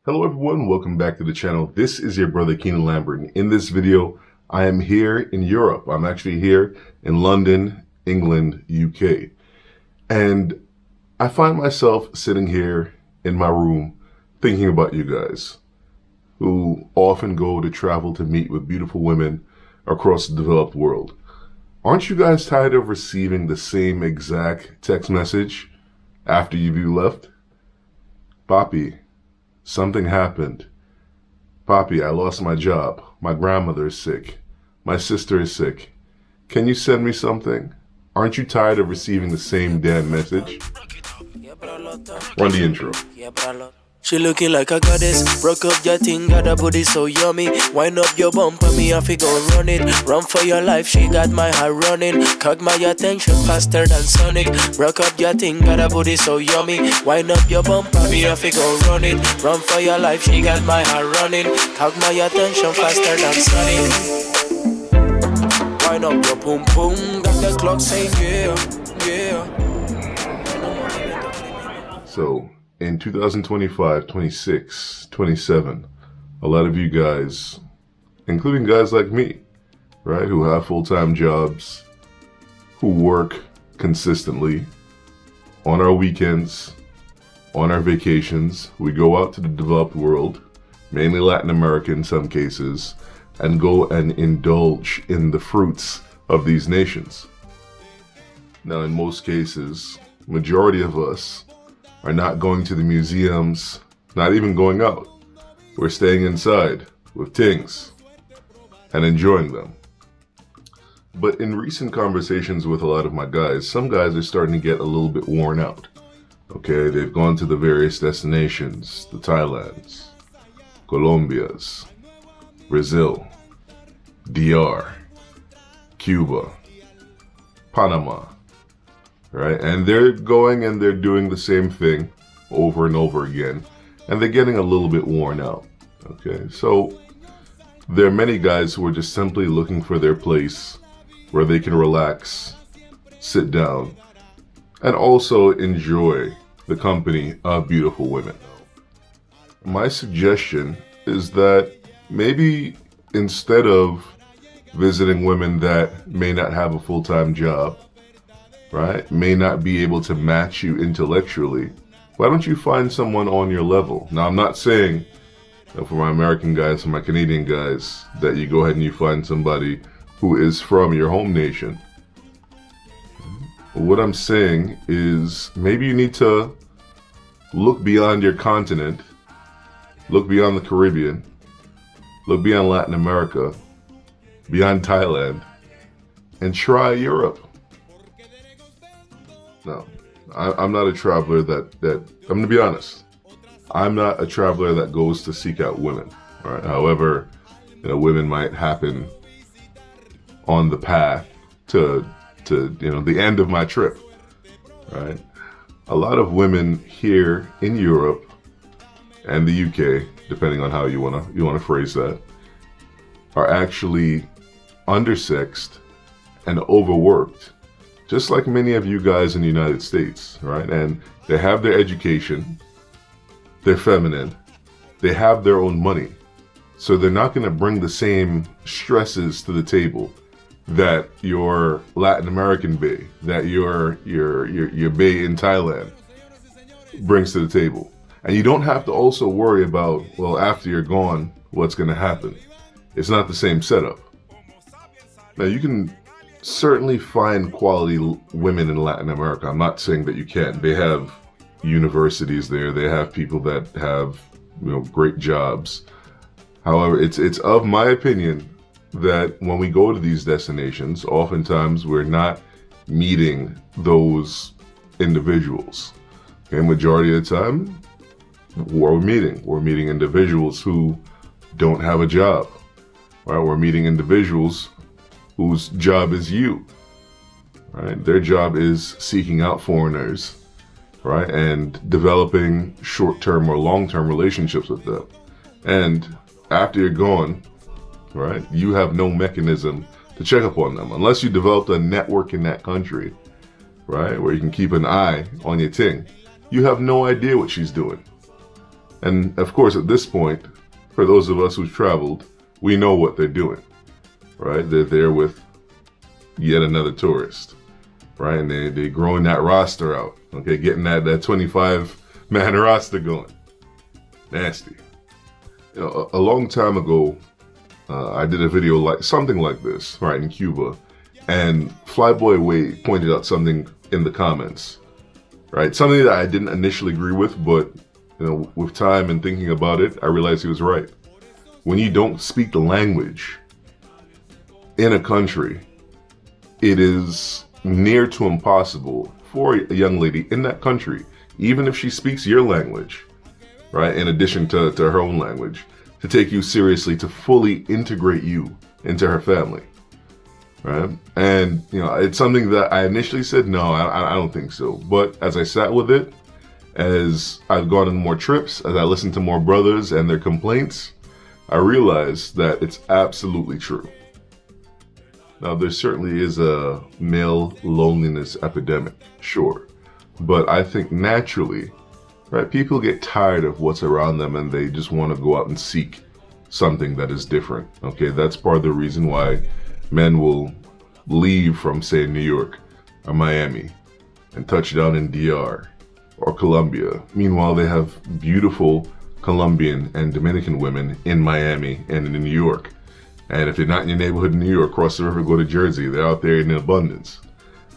Hello everyone, welcome back to the channel. This is your brother Keenan Lambert, and in this video, I am here in Europe. I'm actually here in London, England, UK. And I find myself sitting here in my room thinking about you guys who often go to travel to meet with beautiful women across the developed world. Aren't you guys tired of receiving the same exact text message after you left? Papi, something happened. Papi, I lost my job. My grandmother is sick. My sister is sick. Can you send me something? Aren't you tired of receiving the same damn message? Run the intro. She looking like a goddess. Broke up your thing, got a booty so yummy. Wind up your bump on me, I fi go run it. Run for your life, she got my heart running. Caught my attention faster than Sonic. Broke up your thing, got a booty so yummy. Wind up your bump on me, I fi go run it. Run for your life, she got my heart running. Caught my attention faster than Sonic. Wind up your boom boom, got the clock saying yeah, yeah. So, in 2025, 26, 27, a lot of you guys, including guys like me, right, who have full-time jobs, who work consistently, on our weekends, on our vacations, we go out to the developed world, mainly Latin America in some cases, and go and indulge in the fruits of these nations. Now, in most cases, majority of us are not going to the museums, not even going out. We're staying inside with things and enjoying them. But in recent conversations with a lot of my guys, some guys are starting to get a little bit worn out. Okay, they've gone to the various destinations, the Thailands, Colombias, Brazil, DR, Cuba, Panama, right? And they're going and they're doing the same thing over and over again, and they're getting a little bit worn out. Okay, so there are many guys who are just simply looking for their place where they can relax, sit down, and also enjoy the company of beautiful women. My suggestion is that maybe instead of visiting women that may not have a full-time job, right, may not be able to match you intellectually, why don't you find someone on your level? Now, I'm not saying, for my American guys, for my Canadian guys, that you go ahead and you find somebody who is from your home nation. What I'm saying is maybe you need to look beyond your continent, look beyond the Caribbean, look beyond Latin America, beyond Thailand, and try Europe. No, I'm not a traveler that I'm going to be honest. I'm not a traveler that goes to seek out women. All right. However, women might happen on the path to the end of my trip. Right. A lot of women here in Europe and the UK, depending on how you wanna phrase that, are actually undersexed and overworked, just like many of you guys in the United States, right? And they have their education, they're feminine, they have their own money, so they're not going to bring the same stresses to the table that your Latin American bae, that your bae in Thailand brings to the table. And you don't have to also worry about, well, after you're gone, what's going to happen. It's not the same setup. Now, you can certainly find quality women in Latin America. I'm not saying that you can't. They have universities there. They have people that have, great jobs. However, it's of my opinion that when we go to these destinations, oftentimes we're not meeting those individuals. Okay, majority of the time, we're meeting individuals who don't have a job. Right? We're meeting individuals whose job is you, right? Their job is seeking out foreigners, right? And developing short-term or long-term relationships with them. And after you're gone, right, you have no mechanism to check up on them. Unless you developed a network in that country, right, where you can keep an eye on your ting, you have no idea what she's doing. And of course, at this point, for those of us who've traveled, we know what they're doing, right? They're there with yet another tourist, right? And they're growing that roster out, okay? Getting that 25-man roster going. Nasty. You know, a long time ago, I did a video like something like this, right, in Cuba, and Flyboy Wade pointed out something in the comments, right? Something that I didn't initially agree with, but you know, with time and thinking about it, I realized he was right. When you don't speak the language in a country, it is near to impossible for a young lady in that country, even if she speaks your language, right, in addition to her own language, to take you seriously, to fully integrate you into her family, right? And, you know, it's something that I initially said, no, I don't think so. But as I sat with it, as I've gone on more trips, as I listened to more brothers and their complaints, I realized that it's absolutely true. Now, there certainly is a male loneliness epidemic, sure. But I think naturally, right, people get tired of what's around them and they just want to go out and seek something that is different. Okay, that's part of the reason why men will leave from, say, New York or Miami and touch down in DR or Colombia. Meanwhile, they have beautiful Colombian and Dominican women in Miami and in New York. And if they're not in your neighborhood in New York, cross the river, go to Jersey. They're out there in abundance,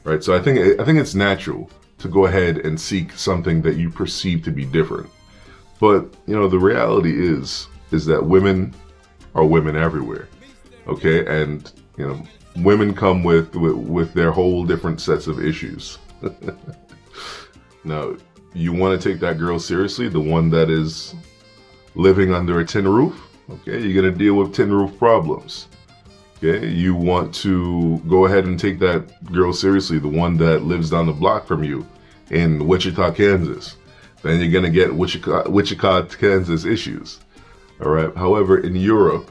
right? So I think it's natural to go ahead and seek something that you perceive to be different. But, you know, the reality is that women are women everywhere, okay? And, you know, women come with their whole different sets of issues. Now, you want to take that girl seriously, the one that is living under a tin roof, okay? You're going to deal with tin roof problems, okay? You want to go ahead and take that girl seriously, the one that lives down the block from you in Wichita, Kansas. Then you're going to get Wichita, Kansas issues, all right? However, in Europe,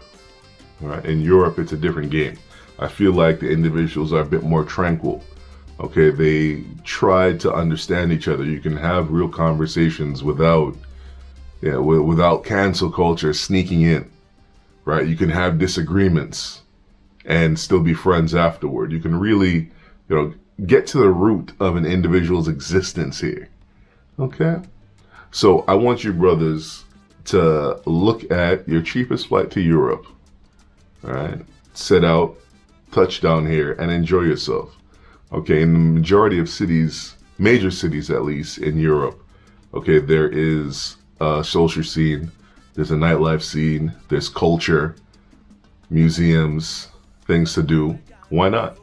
all right, in Europe, it's a different game. I feel like the individuals are a bit more tranquil. Okay, they try to understand each other. You can have real conversations without cancel culture sneaking in, right? You can have disagreements and still be friends afterward. You can really, you know, get to the root of an individual's existence here, okay? So I want you brothers to look at your cheapest flight to Europe, all right? Set out, touch down here, and enjoy yourself. Okay, in the majority of cities, major cities at least, in Europe, okay, there is a social scene, there's a nightlife scene, there's culture, museums, things to do. Why not?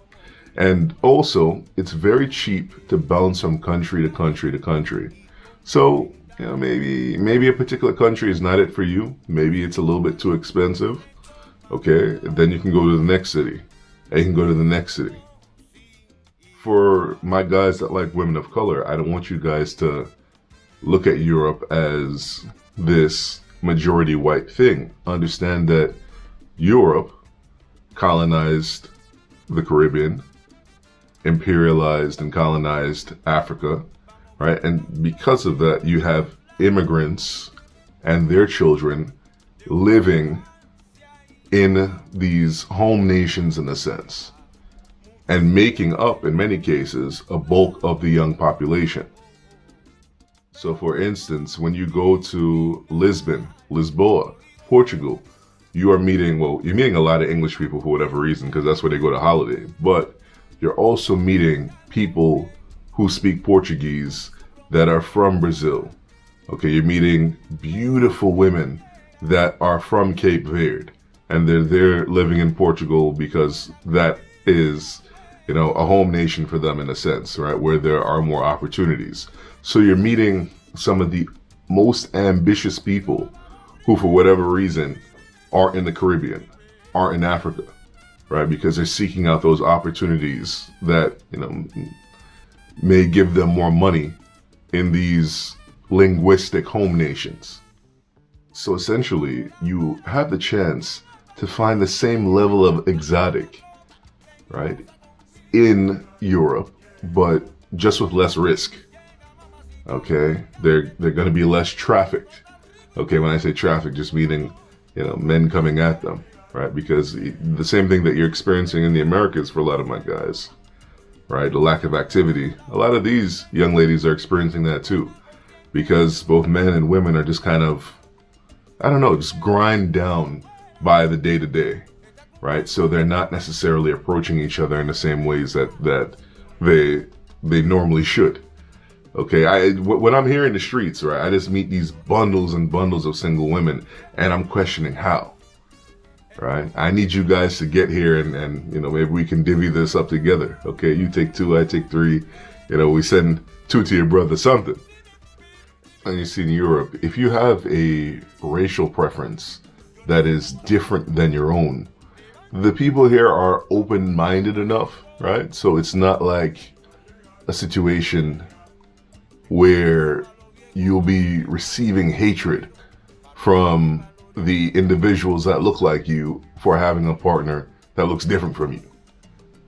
And also, it's very cheap to bounce from country to country to country. So, you know, maybe a particular country is not it for you. Maybe it's a little bit too expensive. Okay, then you can go to the next city, and you can go to the next city. For my guys that like women of color, I don't want you guys to look at Europe as this majority white thing. Understand that Europe colonized the Caribbean, imperialized and colonized Africa, right? And because of that, you have immigrants and their children living in these home nations in a sense, and making up, in many cases, a bulk of the young population. So for instance, when you go to Lisboa, Portugal, you're meeting a lot of English people for whatever reason, because that's where they go to holiday. But you're also meeting people who speak Portuguese that are from Brazil. Okay, you're meeting beautiful women that are from Cape Verde, and they're there living in Portugal because that is, you know, a home nation for them in a sense, right? Where there are more opportunities. So you're meeting some of the most ambitious people who, for whatever reason, are in the Caribbean, are in Africa, right? Because they're seeking out those opportunities that, you know, may give them more money in these linguistic home nations. So essentially, you have the chance to find the same level of exotic, right, in Europe, but just with less risk. Okay, they're going to be less trafficked. Okay, when I say traffic, just meaning, men coming at them, right? Because the same thing that you're experiencing in the Americas for a lot of my guys, right? The lack of activity. A lot of these young ladies are experiencing that too, because both men and women are just kind of, I don't know, just grind down by the day to day, right? So they're not necessarily approaching each other in the same ways that they normally should. Okay, when I'm here in the streets, right, I just meet these bundles and bundles of single women, and I'm questioning how, right? I need you guys to get here and maybe we can divvy this up together. Okay, you take 2, I take 3, we send 2 to your brother, something. And you see in Europe, if you have a racial preference that is different than your own, the people here are open-minded enough, right? So it's not like a situation where you'll be receiving hatred from the individuals that look like you for having a partner that looks different from you.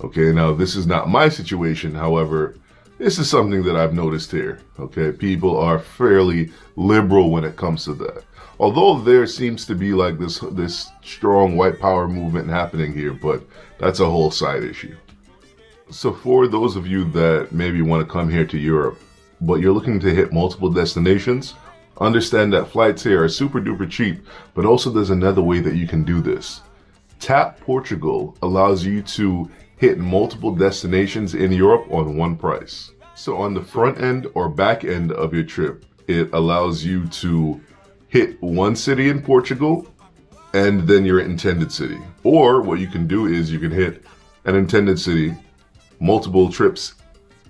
Okay, now this is not my situation, however, this is something that I've noticed here. Okay, people are fairly liberal when it comes to that. Although there seems to be like this strong white power movement happening here, but that's a whole side issue. So for those of you that maybe want to come here to Europe, but you're looking to hit multiple destinations, understand that flights here are super duper cheap, but also there's another way that you can do this. Tap Portugal allows you to hit multiple destinations in Europe on one price. So on the front end or back end of your trip, it allows you to hit one city in Portugal and then your intended city. Or what you can do is you can hit an intended city, multiple trips,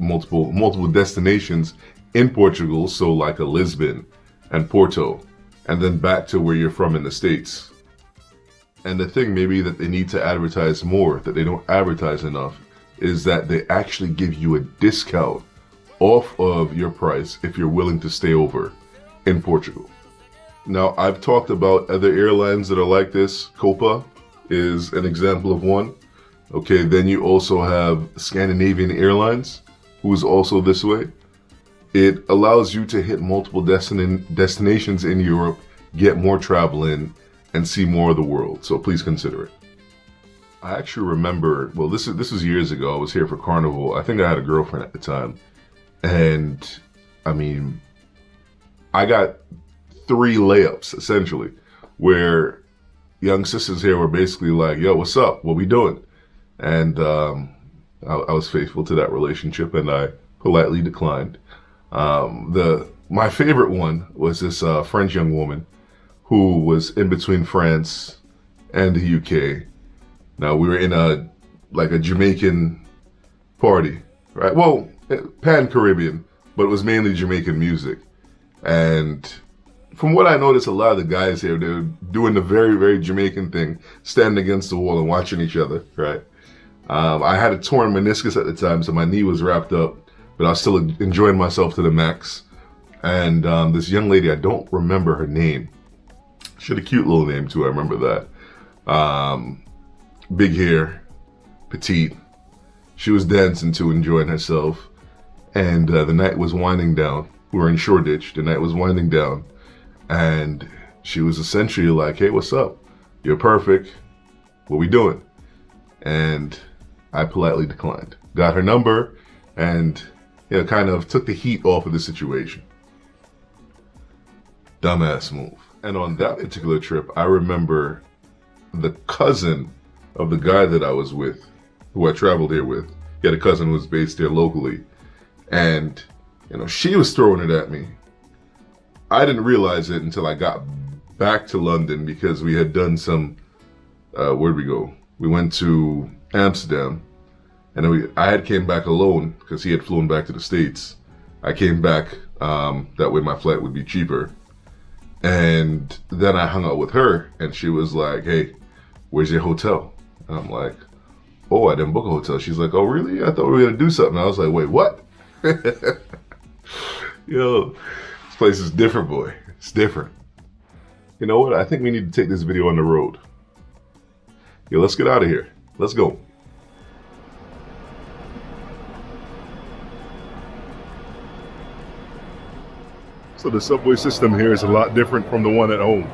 multiple destinations in Portugal, so like a Lisbon and Porto, and then back to where you're from in the States. And the thing maybe that they need to advertise more, that they don't advertise enough, is that they actually give you a discount off of your price if you're willing to stay over in Portugal. Now, I've talked about other airlines that are like this. Copa is an example of one. Okay, then you also have Scandinavian Airlines, who is also this way. It allows you to hit multiple destinations in Europe, get more travel in, and see more of the world. So please consider it. I actually remember, well, this was years ago. I was here for Carnival. I think I had a girlfriend at the time. And I mean, I got 3 layups essentially, where young sisters here were basically like, yo, what's up? What we doing? And I was faithful to that relationship, and I politely declined. My favorite one was this French young woman who was in between France and the UK. Now we were in a Jamaican party, right? Well, pan-Caribbean, but it was mainly Jamaican music. And from what I noticed, a lot of the guys here, they're doing the very, very Jamaican thing, standing against the wall and watching each other, right? I had a torn meniscus at the time, so my knee was wrapped up, but I was still enjoying myself to the max. And this young lady, I don't remember her name. She had a cute little name too, I remember that. Big hair, petite. She was dancing too, enjoying herself. And the night was winding down. We were in Shoreditch, the night was winding down. And she was essentially like, hey, what's up? You're perfect. What we doing? And I politely declined. Got her number and kind of took the heat off of the situation. Dumbass move. And on that particular trip, I remember the cousin of the guy that I was with, who I traveled here with. He had a cousin who was based here locally. And, she was throwing it at me. I didn't realize it until I got back to London, because we had done some, where'd we go? We went to Amsterdam, and then I had came back alone because he had flown back to the States. I came back, that way my flight would be cheaper. And then I hung out with her, and she was like, hey, where's your hotel? And I'm like, oh, I didn't book a hotel. She's like, oh, really? I thought we were going to do something. I was like, wait, what? Yo, this place is different, boy. It's different. You know what? I think we need to take this video on the road. Yo, let's get out of here. Let's go. So So the subway system here is a lot different from the one at home.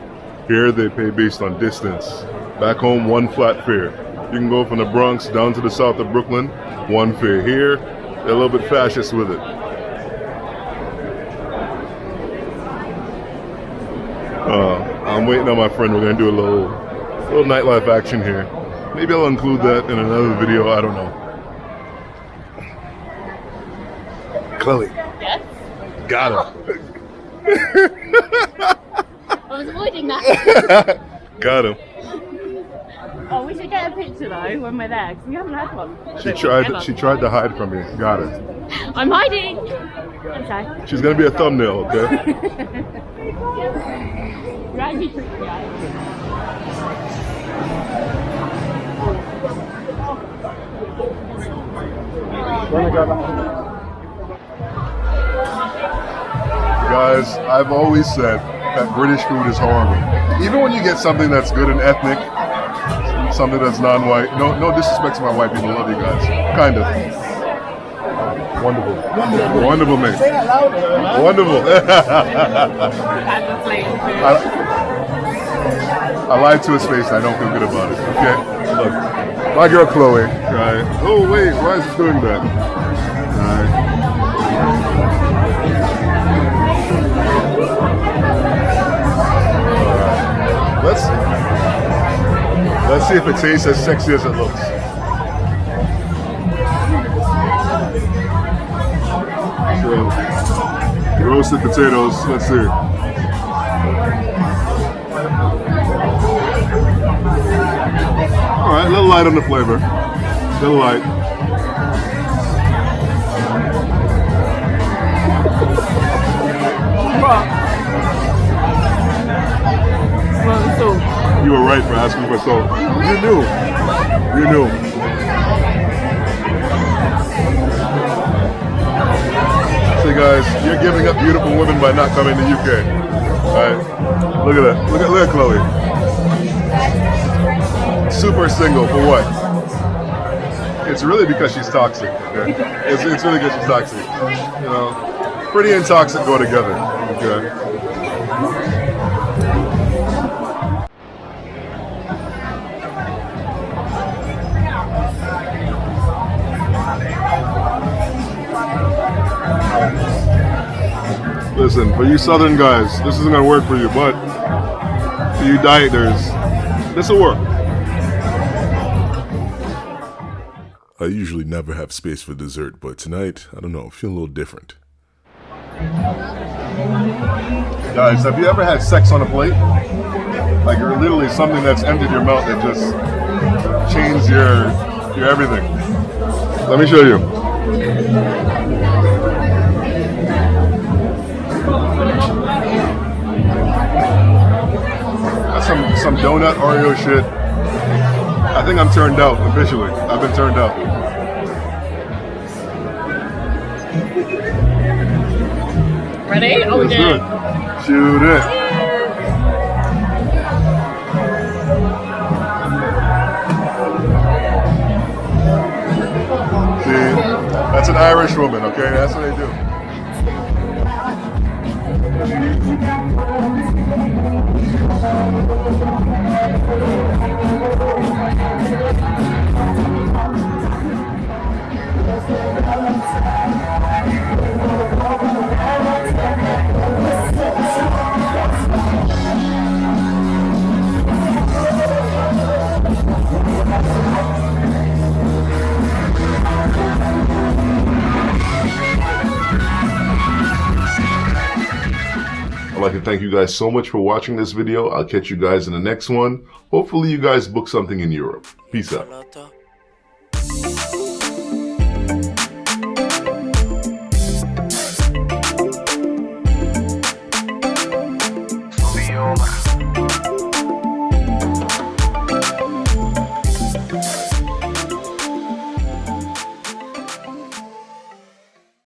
Here they pay based on distance. Back home, one flat fare. You can go from the Bronx down to the south of Brooklyn, one fare. Here, they're a little bit fascist with it. I'm waiting on my friend. We're gonna do a little nightlife action here. Maybe I'll include that in another video. I don't know. Chloe. Yes? Got him. I was avoiding that. Got him. Oh, we should get a picture though when we're there, because we haven't had one. She tried to hide from you. Got it. I'm hiding. I'm shy. She's gonna be a thumbnail, okay? Randy tricked me out. Guys, I've always said that British food is horrible. Even when you get something that's good and ethnic, something that's non-white. No disrespect to my white people. Love you guys. Kind of. Wonderful. Wonderful, mate. Wonderful. I lied to his face and I don't feel good about it. Okay? Look. My girl Chloe. Right. Oh, wait. Why is this doing that? Alright. Let's see if it tastes as sexy as it looks. So, roasted potatoes, let's see. Alright, a little light on the flavor. A little light. Well, so. You were right for asking for salt. You knew. You knew. So guys, you're giving up beautiful women by not coming to UK. Alright. Look at that. Look at Chloe. Super single for what? It's really because she's toxic. Okay? It's really because she's toxic. You know, pretty and toxic go together. Okay. Listen, for you southern guys, this isn't gonna work for you, but for you dieters, this will work. I usually never have space for dessert, but tonight, I don't know, I feel a little different. Guys, have you ever had sex on a plate? Like you're literally something that's emptied your mouth that just changed your everything. Let me show you. That's some donut Oreo shit. I think I'm turned out officially. I've been turned out. Ready? Oh, we Let's did do it. it. Shoot it. See, that's an Irish woman, okay? That's what they do. I'd like to thank you guys so much for watching this video. I'll catch you guys in the next one. Hopefully you guys book something in Europe. Peace out.